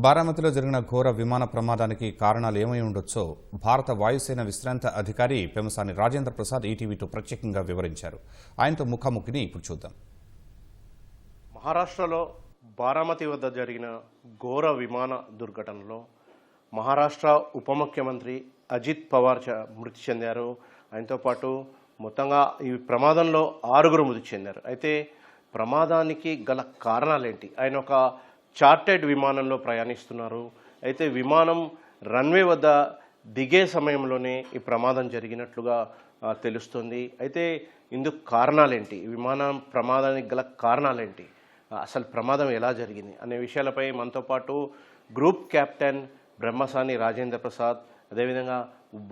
బారామతిలో జరిగిన ఘోర విమాన ప్రమాదానికి కారణాలు ఏమై ఉండొచ్చో భారత వాయుసేన విశ్రాంత అధికారి పెమసాని రాజేంద్ర ప్రసాద్ ఈటీవీతో ప్రత్యేకంగా వివరించారు. ఆయనతో ముఖాముఖిని ఇప్పుడు చూద్దాం. మహారాష్ట్రలో బారామతి వద్ద జరిగిన ఘోర విమాన దుర్ఘటనలో మహారాష్ట్ర ఉప ముఖ్యమంత్రి అజిత్ పవార్ మృతి చెందారు. ఆయనతో పాటు మొత్తంగా ఈ ప్రమాదంలో 6 మృతి చెందారు. అయితే ప్రమాదానికి గల కారణాలేంటి? ఆయన ఒక చార్టెడ్ విమానంలో ప్రయాణిస్తున్నారు. అయితే విమానం రన్వే వద్ద దిగే సమయంలోనే ఈ ప్రమాదం జరిగినట్లుగా తెలుస్తుంది. అయితే ఇందుకు కారణాలేంటి? విమానం ప్రమాదానికి గల కారణాలేంటి? అసలు ప్రమాదం ఎలా జరిగింది అనే విషయాలపై మనతో పాటు గ్రూప్ కెప్టెన్ బ్రహ్మసాని రాజేంద్ర ప్రసాద్, అదేవిధంగా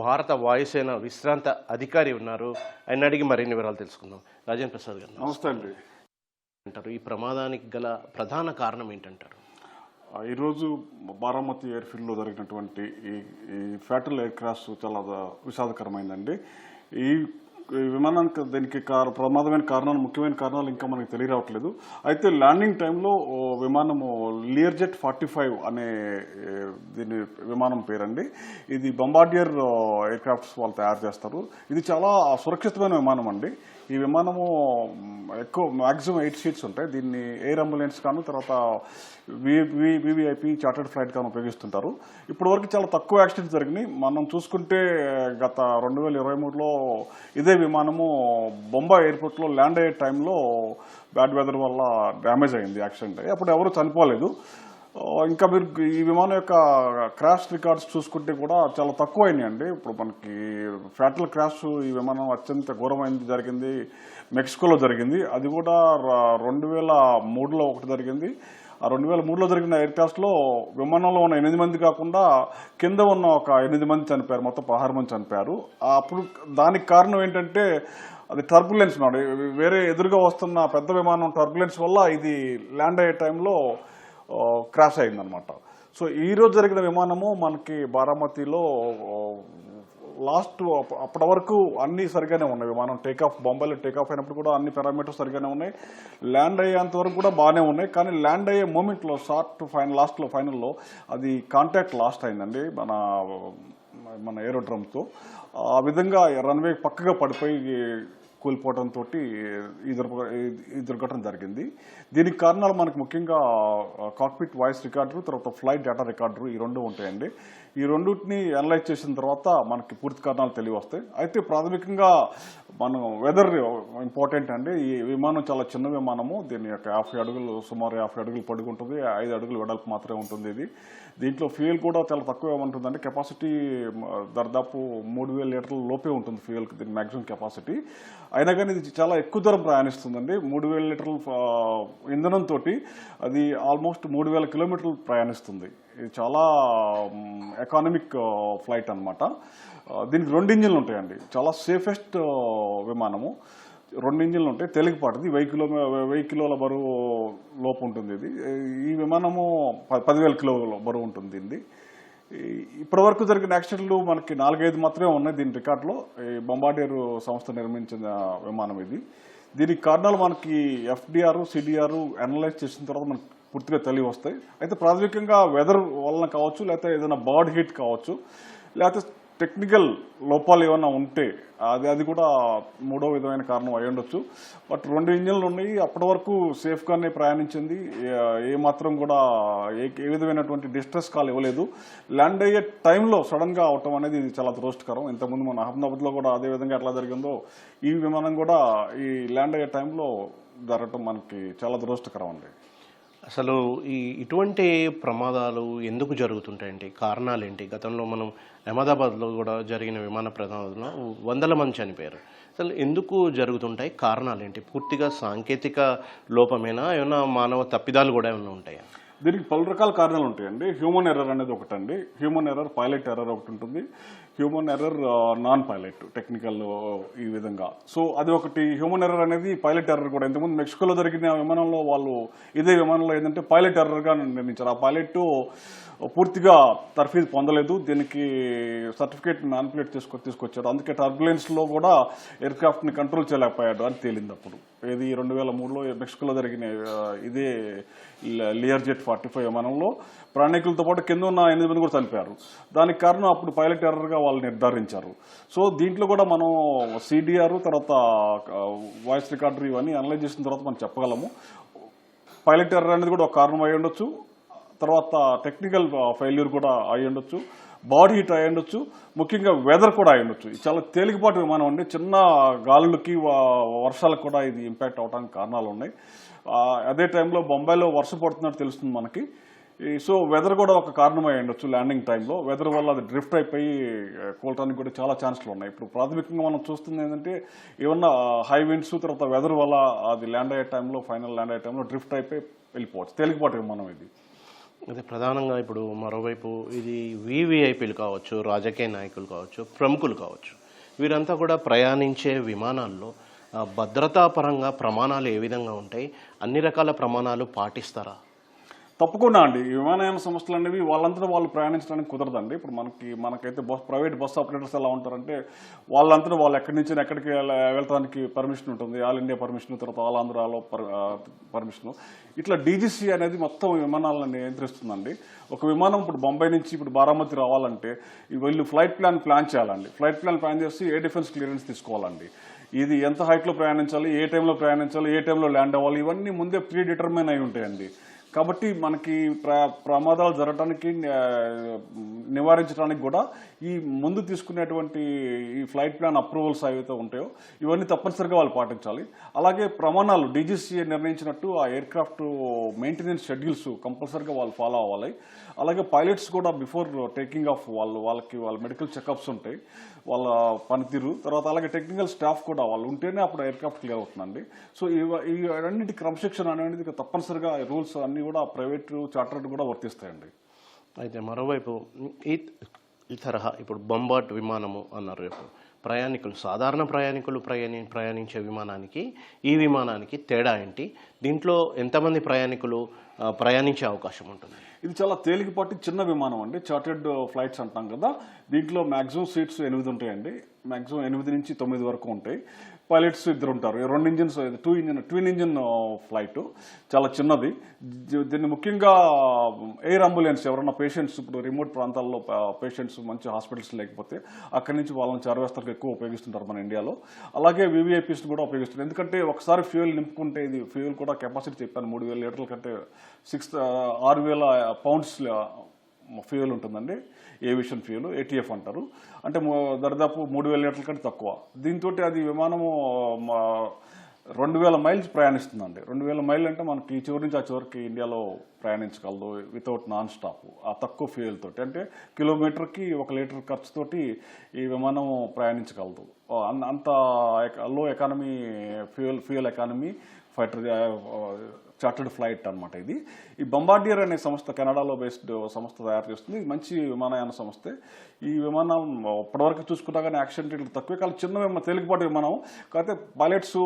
భారత వాయుసేన విశ్రాంత అధికారి ఉన్నారు. ఆయన అడిగి మరిన్ని వివరాలు తెలుసుకుందాం. రాజేంద్ర ప్రసాద్ గారు నమస్తే అండి. అంటారు ఈ ప్రమాదానికి గల ప్రధాన కారణం ఏంటంటారు? ఈరోజు బారామతి ఎయిర్ఫీల్డ్లో జరిగినటువంటి ఈ ఫ్యాటల్ ఎయిర్ క్రాష్ చాలా విషాదకరమైందండి. ఈ విమానానికి దీనికి ప్రమాదమైన కారణాలు, ముఖ్యమైన కారణాలు ఇంకా మనకి తెలియరావట్లేదు. అయితే ల్యాండింగ్ టైంలో విమానము లియర్జెట్ 45 అనే దీని విమానం పేరండి. ఇది బొంబార్డియర్ ఎయిర్ క్రాఫ్ట్స్ వాళ్ళు తయారు చేస్తారు. ఇది చాలా సురక్షితమైన విమానం అండి. ఈ విమానము ఎక్కువ మ్యాక్సిమం 8 సీట్స్ ఉంటాయి. దీన్ని ఎయిర్ అంబులెన్స్ కాను, తర్వాత వివిఐపి చార్టర్డ్ ఫ్లైట్ కాను ఉపయోగిస్తుంటారు. ఇప్పటి వరకు చాలా తక్కువ యాక్సిడెంట్స్ జరిగినాయి. మనం చూసుకుంటే గత 2023లో ఇదే విమానము బొంబాయి ఎయిర్పోర్ట్లో ల్యాండ్ అయ్యే టైంలో బ్యాడ్ వెదర్ వల్ల డ్యామేజ్ అయింది, యాక్సిడెంట్ అయ్యి. అప్పుడు ఎవరు చనిపోలేదు. ఇంకా మీరు ఈ విమానం యొక్క క్రాష్ రికార్డ్స్ చూసుకుంటే కూడా చాలా తక్కువ అయినాయండి. ఇప్పుడు మనకి ఫ్యాటల్ క్రాష్ ఈ విమానం అత్యంత ఘోరమైనది జరిగింది మెక్సికోలో జరిగింది. అది కూడా 2003లో ఒకటి జరిగింది. ఆ 2003లో జరిగిన ఎయిర్ క్రాష్లో విమానంలో ఉన్న 8 మంది కాకుండా కింద ఉన్న ఒక 8 మంది చనిపోయారు. మొత్తం 16 మంది చనిపోయారు. అప్పుడు దానికి కారణం ఏంటంటే అది టర్బులెన్స్ మాట. వేరే ఎదురుగా వస్తున్న పెద్ద విమానం టర్బులెన్స్ వల్ల ఇది ల్యాండ్ అయ్యే టైంలో క్రాష్ అయిందనమాట. సో ఈరోజు జరిగిన విమానము మనకి బారామతిలో అప్పటి వరకు అన్నీ సరిగానే ఉన్నాయి. విమానం టేకాఫ్ బొంబాయిలో టేకాఫ్ అయినప్పుడు కూడా అన్ని పారామీటర్స్ సరిగానే ఉన్నాయి. ల్యాండ్ అయ్యేంత వరకు కూడా బాగానే ఉన్నాయి. కానీ ల్యాండ్ అయ్యే మూమెంట్లో లాస్ట్లో ఫైనల్లో అది కాంటాక్ట్ లాస్ట్ అయిందండి మన ఏరోడ్రమ్తో. ఆ విధంగా రన్వే పక్కగా పడిపోయి కూలిపోవడంతో ఈ దుర్ఘటన జరిగింది. దీనికి కారణాలు మనకు ముఖ్యంగా కాక్పిట్ వాయిస్ రికార్డర్, తర్వాత ఫ్లైట్ డేటా రికార్డర్, ఈ 2 ఉంటాయండి. ఈ రెండింటిని అనలైజ్ చేసిన తర్వాత మనకి పూర్తి కారణాలు తెలియవస్తాయి. అయితే ప్రాథమికంగా మనం వెదర్ ఇంపార్టెంట్ అండి. ఈ విమానం చాలా చిన్న విమానము. దీని యొక్క 50 అడుగులు, సుమారు 50 అడుగులు పొడుగు ఉంటుంది, 5 అడుగులు వెడల్పు మాత్రమే ఉంటుంది. దీంట్లో ఫ్యూయల్ కూడా చాలా తక్కువ ఉంటుందండి. కెపాసిటీ దాదాపు 3000 లీటర్ల లోపే ఉంటుంది ఫ్యూయల్, దీని మ్యాక్సిమం కెపాసిటీ. అయినా కానీ ఇది చాలా ఎక్కువ దూరం ప్రయాణిస్తుందండి. 3000 లీటర్ల ఇంధనంతో అది ఆల్మోస్ట్ 3000 కిలోమీటర్లు ప్రయాణిస్తుంది. ఇది చాలా ఎకానమిక్ ఫ్లైట్ అనమాట. దీనికి 2 ఇంజిన్లు ఉంటాయండి. చాలా సేఫెస్ట్ విమానము. 2 ఇంజిన్లు ఉంటాయి. తేలికపాటిది, 1000 కిలోల బరువు లోపు ఉంటుంది. ఈ విమానము 10,000 కిలోల బరువు ఉంటుంది. ఇది ఇప్పటివరకు జరిగిన యాక్సిడెంట్లు మనకి 4-5 మాత్రమే ఉన్నాయి దీని రికార్డులో. ఈ బొంబార్డియర్ సంస్థ నిర్మించిన విమానం ఇది. దీనికి కారణాలు మనకి ఎఫ్డిఆర్, సిడిఆర్ అనలైజ్ చేసిన తర్వాత మనకు పూర్తిగా తెలివి వస్తాయి. అయితే ప్రాథమికంగా వెదర్ వలన కావచ్చు, లేకపోతే ఏదైనా బర్డ్ హీట్ కావచ్చు, లేకపోతే టెక్నికల్ లోపాలు ఏమైనా ఉంటే అది కూడా 3వ విధమైన కారణం అయి ఉండొచ్చు. బట్ 2 ఇంజిన్లు ఉన్నాయి. అప్పటి వరకు సేఫ్గానే ప్రయాణించింది. ఏమాత్రం కూడా ఏ విధమైనటువంటి డిస్ట్రెస్ కాల్ ఇవ్వలేదు. ల్యాండ్ అయ్యే టైంలో సడన్గా అవటం అనేది ఇది చాలా దురదృష్టకరం. ఇంతకుముందు మన అహ్మదాబాద్లో కూడా అదే విధంగా ఎట్లా జరిగిందో ఈ విమానం కూడా ఈ ల్యాండ్ అయ్యే టైంలో జరగటం మనకి చాలా దురదృష్టకరం అండి. అసలు ఇటువంటి ప్రమాదాలు ఎందుకు జరుగుతుంటాయండి? కారణాలు ఏంటి? గతంలో మనం అహ్మదాబాద్లో కూడా జరిగిన విమాన ప్రమాదంలో 100 మంది చనిపోయారు. అసలు ఎందుకు జరుగుతుంటాయి? కారణాలు ఏంటి? పూర్తిగా సాంకేతిక లోపమేనా, ఏమైనా మానవ తప్పిదాలు కూడా ఏమైనా ఉంటాయా? దీనికి పలు రకాల కారణాలు ఉంటాయండి. హ్యూమన్ ఎర్రర్ అనేది ఒకటండి. హ్యూమన్ ఎర్రర్, పైలట్ ఎర్రర్ ఒకటి ఉంటుంది. Human error, non pilot technical ఈ విధంగా. సో అది ఒకటి. హ్యూమన్ ఎర్రర్ అనేది పైలట్ ఎర్రర్ కూడా. ఇంతకుముందు మెక్సికోలో జరిగిన విమానంలో వాళ్ళు ఇదే విమానంలో ఏంటంటే పైలట్ ఎర్రర్గా నిర్మించారు. ఆ పైలట్ పూర్తిగా తర్ఫీదు పొందలేదు. దీనికి సర్టిఫికేట్ మ్యానిపులేట్ తీసుకొచ్చారు. అందుకే టర్బులెన్స్లో కూడా ఎయిర్ క్రాఫ్ట్ని కంట్రోల్ చేయలేకపోయాడు అని తేలింది. అప్పుడు ఇది 2003లో మెక్సికోలో జరిగిన ఇదే లియర్ జెట్ 45 విమానంలో ప్రయాణికులతో పాటు కింద ఉన్న 8 మంది కూడా చనిపోయారు. దానికి కారణం అప్పుడు పైలట్ ఎర్రర్గా వాళ్ళు నిర్ధారించారు. సో దీంట్లో కూడా మనం సిడిఆర్ తర్వాత వాయిస్ రికార్డర్ ఇవన్నీ అనలైజ్ చేసిన తర్వాత మనం చెప్పగలము. పైలట్ ఎర్రర్ అనేది కూడా ఒక కారణం అయి ఉండొచ్చు. తర్వాత టెక్నికల్ ఫెయిల్యూర్ కూడా అయి ఉండొచ్చు, బాడీ హీట్ అయి ఉండొచ్చు, ముఖ్యంగా వెదర్ కూడా అయి ఉండొచ్చు. చాలా తేలికపాటి విమానం అండి. చిన్న గాలులకి వర్షాలకు కూడా ఇది ఇంపాక్ట్ అవడానికి కారణాలు ఉన్నాయి. అదే టైంలో బొంబాయిలో వర్షం పడుతున్నట్టు తెలుస్తుంది మనకి. సో వెదర్ కూడా ఒక కారణమై ఉండొచ్చు. ల్యాండింగ్ టైంలో వెదర్ వల్ల అది డ్రిఫ్ట్ అయిపోయి కోల్టానికి కూడా చాలా ఛాన్సులు ఉన్నాయి. ఇప్పుడు ప్రాథమికంగా మనం చూస్తుంది ఏంటంటే ఏమన్నా హై విండ్స్ తర్వాత వెదర్ వల్ల అది ల్యాండ్ అయ్యే టైంలో ఫైనల్ ల్యాండ్ అయ్యే టైంలో డ్రిఫ్ట్ అయిపోయి వెళ్ళిపోవచ్చు. తేలికపాటి విమానం ఇది. అదే ప్రధానంగా ఇప్పుడు మరోవైపు ఇది వివిఐపీలు కావచ్చు, రాజకీయ నాయకులు కావచ్చు, ప్రముఖులు కావచ్చు, వీరంతా కూడా ప్రయాణించే విమానాల్లో భద్రతా పరంగా ప్రమాణాలు ఏ విధంగా ఉంటాయి? అన్ని రకాల ప్రమాణాలు పాటిస్తారా? తప్పకుండా అండి. ఈ విమానయాన సంస్థలు అనేవి వాళ్ళంతా వాళ్ళు ప్రయాణించడానికి కుదరదండి. ఇప్పుడు మనకైతే ప్రైవేట్ బస్ ఆపరేటర్స్ ఎలా ఉంటారంటే వాళ్ళంతా వాళ్ళు ఎక్కడి నుంచి ఎక్కడికి వెళ్ళడానికి పర్మిషన్ ఉంటుంది. ఆల్ ఇండియా పర్మిషన్, తర్వాత ఆల్ ఆంధ్రాలో పర్మిషన్. ఇట్లా డీజీసీ అనేది మొత్తం విమానాలను నియంత్రిస్తుందండి. ఒక విమానం ఇప్పుడు బొంబాయి నుంచి ఇప్పుడు బారామతి రావాలంటే వీళ్ళు ఫ్లైట్ ప్లాన్ చేయాలండి. ఫ్లైట్ ప్లాన్ చేసి ఎయిర్ డిఫెన్స్ క్లియరెన్స్ తీసుకోవాలండి. ఇది ఎంత హైట్లో ప్రయాణించాలి, ఏ టైంలో ప్రయాణించాలి, ఏ టైంలో ల్యాండ్ అవ్వాలి, ఇవన్నీ ముందే ప్రీ డిటర్మైన్ అయి ఉంటాయండి. కాబట్టి మనకి ప్రమాదాలు జరగడానికి నివారించడానికి కూడా ఈ ముందు తీసుకునేటువంటి ఈ ఫ్లైట్ ప్లాన్ అప్రూవల్స్ ఏవైతే ఉంటాయో ఇవన్నీ తప్పనిసరిగా వాళ్ళు పాటించాలి. అలాగే ప్రమాణాలు డీజీసీ నిర్ణయించినట్టు ఆ ఎయిర్ క్రాఫ్ట్ మెయింటెనెన్స్ షెడ్యూల్స్ కంపల్సరిగా వాళ్ళు ఫాలో అవ్వాలి. అలాగే పైలట్స్ కూడా బిఫోర్ టేకింగ్ ఆఫ్ వాళ్ళకి మెడికల్ చెకప్స్ ఉంటాయి, వాళ్ళ పనితీరు. తర్వాత అలాగే టెక్నికల్ స్టాఫ్ కూడా వాళ్ళు ఉంటేనే అప్పుడు ఎయిర్ క్రాఫ్ట్ క్లియర్ అవుతుందండి. సో ఇవన్నిటి క్రమశిక్షణ అనేది తప్పనిసరిగా రూల్స్ అన్నీ కూడా ప్రైవేట్ చార్టర్డ్ కూడా వర్తిస్తాయండి. అయితే మరోవైపు ఈ తరహా ఇప్పుడు బొంబార్డ్ విమానము అన్నారు. ఇప్పుడు ప్రయాణికులు సాధారణ ప్రయాణికులు ప్రయాణించే విమానానికి ఈ విమానానికి తేడా ఏంటి? దీంట్లో ఎంతమంది ప్రయాణికులు ప్రయాణించే అవకాశం ఉంటుంది? ఇది చాలా తేలికపాటి చిన్న విమానం అండి. చార్టెడ్ ఫ్లైట్స్ అంటాం కదా, దీంట్లో మ్యాక్సిమం సీట్స్ 8 ఉంటాయండి. మ్యాక్సిమం 8 నుంచి 9 వరకు ఉంటాయి. పైలట్స్ 2 ఉంటారు. 2 ఇంజిన్స్, ట్విన్ ఇంజిన్ ఫ్లైట్, చాలా చిన్నది. దీన్ని ముఖ్యంగా ఎయిర్ అంబులెన్స్ ఎవరైనా పేషెంట్స్ ఇప్పుడు రిమోట్ ప్రాంతాల్లో పేషెంట్స్ మంచి హాస్పిటల్స్ లేకపోతే అక్కడి నుంచి వాళ్ళని చేరవేస్తానికి ఎక్కువ ఉపయోగిస్తుంటారు మన ఇండియాలో. అలాగే వివిఐపీస్ కూడా ఉపయోగిస్తారు. ఎందుకంటే ఒకసారి ఫ్యూయల్ నింపుకుంటే ఇది ఫ్యూయల్ కూడా కెపాసిటీ చెప్పాను 3000 లీటర్ల కంటే 6000 పౌండ్స్ ఫ్యూయల్ ఉంటుందండి. ఏవియేషన్ ఫ్యూయల్ ఏటీఎఫ్ అంటారు. అంటే దాదాపు 3000 లీటర్ల కంటే తక్కువ. దీంతో అది విమానము 2000 మైల్స్ ప్రయాణిస్తుందండి. 2000 మైళ్ళు అంటే మనకి ఈ చివరి నుంచి ఆ చివరికి ఇండియాలో ప్రయాణించగలదు వితౌట్ నాన్ స్టాప్. ఆ తక్కువ ఫ్యూయల్ తోటి, అంటే కిలోమీటర్కి 1 లీటర్ ఖర్చుతోటి ఈ విమానం ప్రయాణించగలదు. అంత లో economy fuel economy fighter chartered flight అనమాట ఇది. ఈ బొంబార్డియర్ అనే సంస్థ కెనడాలో బేస్డ్ సంస్థ తయారు చేస్తుంది. మంచి విమానయాన సంస్థే. ఈ విమానం ఇప్పటివరకు చూసుకున్నా కానీ యాక్సిడెంట్ రేట్లు తక్కువే, కానీ చిన్న తేలికపాటి విమానం. కాకపోతే పైలట్స్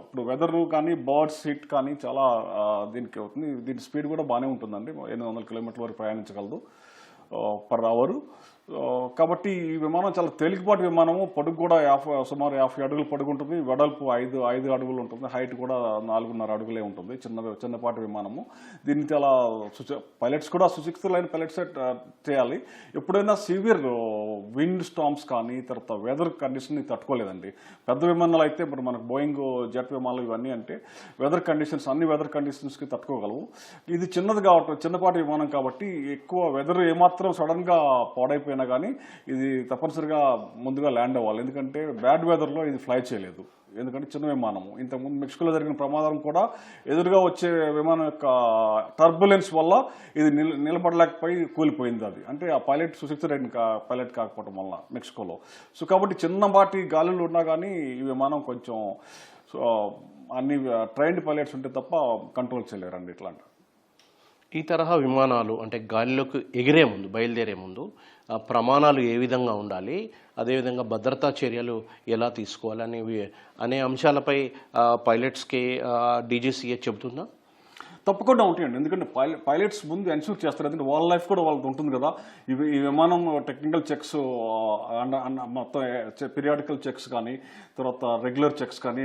ఇప్పుడు వెదర్ కానీ బర్డ్స్ హిట్ కానీ చాలా దీనికి అవుతుంది. దీని స్పీడ్ కూడా బాగానే ఉంటుందండి. 800 కిలోమీటర్ల వరకు ప్రయాణించగలదు పర్ అవర్. కాబట్టి ఈ విమానం చాలా తేలికపాటి విమానము. పొడుగు కూడా సుమారు 50 అడుగులు పొడుగు ఉంటుంది. వెడల్పు 5 అడుగులు ఉంటుంది. హైట్ కూడా 4.5 అడుగులే ఉంటుంది. చిన్నపాటి విమానము. దీన్ని చాలా పైలట్స్ కూడా సుశిక్షితులైన పైలట్స్ చేయాలి. ఎప్పుడైనా సివియర్ విండ్ స్టామ్స్ కానీ తర్వాత వెదర్ కండిషన్ని తట్టుకోలేదండి. పెద్ద విమానాలు అయితే ఇప్పుడు మనకు బోయింగ్ జెట్ విమానాలు ఇవన్నీ అంటే అన్ని వెదర్ కండిషన్స్కి తట్టుకోగలవు. ఇది చిన్నపాటి విమానం కాబట్టి ఎక్కువ వెదర్ ఏమాత్రం సడన్గా పాడైపోయినా కానీ ఇది తప్పనిసరిగా ముందుగా ల్యాండ్ అవ్వాలి. ఎందుకంటే బ్యాడ్ వెదర్లో ఇది ఫ్లై చేయలేదు. ఎందుకంటే చిన్న విమానము. ఇంతకుముందు మెక్సికోలో జరిగిన ప్రమాదం కూడా ఎదురుగా వచ్చే విమానం యొక్క టర్బులెన్స్ వల్ల ఇది నిలబడలేకపోయి కూలిపోయింది. అది అంటే ఆ పైలట్ సుశిక్షితుడైన పైలట్ కాకపోవడం వల్ల మెక్సికోలో. సో కాబట్టి చిన్నపాటి గాలులు ఉన్నా కానీ ఈ విమానం కొంచెం అన్ని ట్రైన్డ్ పైలట్స్ ఉంటే తప్ప కంట్రోల్ చేయలేరండి ఇట్లాంటి. ఈ తరహా విమానాలు అంటే గాలిలోకి ఎగిరే ముందు, బయలుదేరే ముందు ప్రమాణాలు ఏ విధంగా ఉండాలి, అదేవిధంగా భద్రతా చర్యలు ఎలా తీసుకోవాలి అనే అంశాలపై పైలట్స్కి డీజీసీఏ చెబుతుందా? తప్పకుండా ఉంటాయండి. ఎందుకంటే పైలట్స్ ముందు ఎన్ష్యూర్ చేస్తారు, ఎందుకంటే వాళ్ళ లైఫ్ కూడా వాళ్ళది ఉంటుంది కదా. ఈ విమానం టెక్నికల్ చెక్స్, మొత్తం పీరియాడికల్ చెక్స్ కానీ, తర్వాత రెగ్యులర్ చెక్స్ కానీ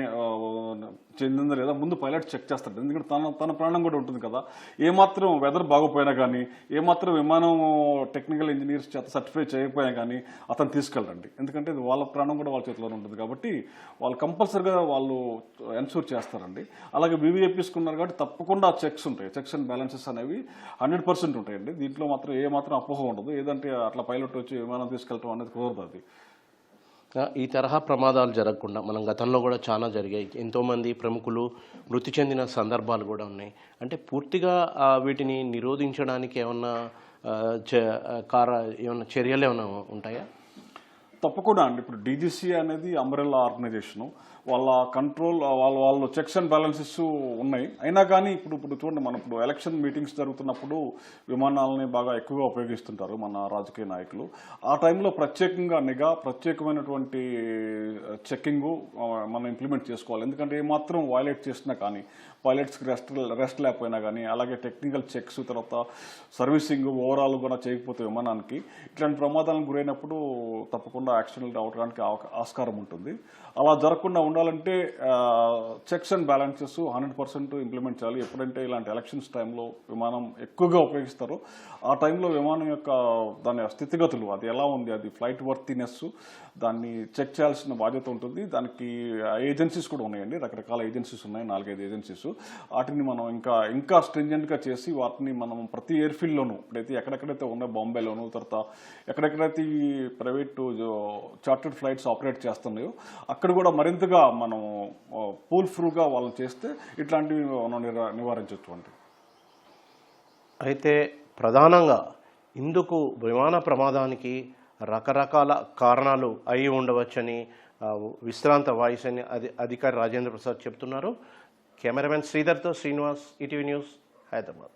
చెందిందా లేదా ముందు పైలట్ చెక్ చేస్తాడు. ఎందుకంటే తన ప్రాణం కూడా ఉంటుంది కదా. ఏమాత్రం వెదర్ బాగోపోయినా కానీ, ఏమాత్రం విమానం టెక్నికల్ ఇంజనీర్స్ చేత సర్టిఫై చేయకపోయినా కానీ అతను తీసుకెళ్ళండి. ఎందుకంటే ఇది వాళ్ళ ప్రాణం కూడా వాళ్ళ చేతిలోనే ఉంటుంది కాబట్టి వాళ్ళు కంపల్సరీగా వాళ్ళు ఎన్ష్యూర్ చేస్తారండి. అలాగే వివిఐపీస్కి ఉన్నారు కాబట్టి తప్పకుండా చెక్స్ ఉంటాయి. చెక్స్ అండ్ బ్యాలెన్సెస్ అనేవి 100% ఉంటాయండి. దీంట్లో మాత్రం ఏమాత్రం అపోహ ఉండదు. ఏదంటే అట్లా పైలట్ వచ్చి విమానం తీసుకెళ్ళటం అనేది కుదరదు. అది ఈ తరహా ప్రమాదాలు జరగకుండా మనం గతంలో కూడా చాలా జరిగాయి. ఎంతోమంది ప్రముఖులు మృతి చెందిన సందర్భాలు కూడా ఉన్నాయి. అంటే పూర్తిగా వీటిని నిరోధించడానికి ఏమన్నా ఏమన్నా చర్యలు ఏమైనా ఉంటాయా? తప్పకుండా అండి. ఇప్పుడు డీజీసీ అనేది అంబ్రెల్లా ఆర్గనైజేషను, వాళ్ళ కంట్రోల్ వాళ్ళు చెక్స్ అండ్ బ్యాలెన్సెస్ ఉన్నాయి. అయినా కానీ ఇప్పుడు చూడండి, మనం ఇప్పుడు ఎలక్షన్ మీటింగ్స్ జరుగుతున్నప్పుడు విమానాలని బాగా ఎక్కువగా ఉపయోగిస్తుంటారు మన రాజకీయ నాయకులు. ఆ టైంలో ప్రత్యేకంగా నిఘా, ప్రత్యేకమైనటువంటి చెక్కింగ్ మనం ఇంప్లిమెంట్ చేసుకోవాలి. ఎందుకంటే ఏమాత్రం వైలేట్ చేసినా కానీ, పైలట్స్కి రెస్ట్ లేకపోయినా కానీ, అలాగే టెక్నికల్ చెక్స్, తర్వాత సర్వీసింగ్ ఓవరాల్ కూడా చేయకపోతే విమానానికి ఇట్లాంటి ప్రమాదాలకు గురైనప్పుడు తప్పకుండా యాక్సిడెంట్ అవడానికి ఆస్కారం ఉంటుంది. అలా జరగకుండా ఉండాలంటే చెక్స్ అండ్ బ్యాలెన్సెస్ 100% ఇంప్లిమెంట్ చేయాలి. ఎప్పుడంటే ఇలాంటి ఎలక్షన్స్ టైంలో విమానం ఎక్కువగా ఉపయోగిస్తారో ఆ టైంలో విమానం యొక్క దాని స్థితిగతులు, అది ఎలా ఉంది, అది ఫ్లైట్ వర్తినెస్, దాన్ని చెక్ చేయాల్సిన బాధ్యత ఉంటుంది. దానికి ఏజెన్సీస్ కూడా ఉన్నాయండి, రకరకాల ఏజెన్సీస్ ఉన్నాయి, 4-5 ఏజెన్సీస్. వాటిని మనం ఇంకా స్ట్రింజెంట్గా చేసి వాటిని మనం ప్రతి ఎయిర్ఫీల్డ్లోనూ ఇప్పుడైతే ఎక్కడెక్కడైతే ఉన్నాయో, బాంబేలోను, తర్వాత ఎక్కడెక్కడైతే ఈ ప్రైవేటు చార్టర్డ్ ఫ్లైట్స్ ఆపరేట్ చేస్తున్నాయో అక్కడ కూడా మరింతగా మనం పూల్ ఫ్రూగా వాళ్ళని చేస్తే ఇట్లాంటివి మనం నివారించవచ్చు అండి. అయితే ప్రధానంగా ఇందుకు విమాన ప్రమాదానికి రకరకాల కారణాలు అయి ఉండవచ్చని విశ్రాంత వాయుసేన అధికారి రాజేంద్ర ప్రసాద్ చెప్తున్నారు. కెమెరామెన్ శ్రీధర్తో శ్రీనివాస్, ఈటీవీ న్యూస్, హైదరాబాద్.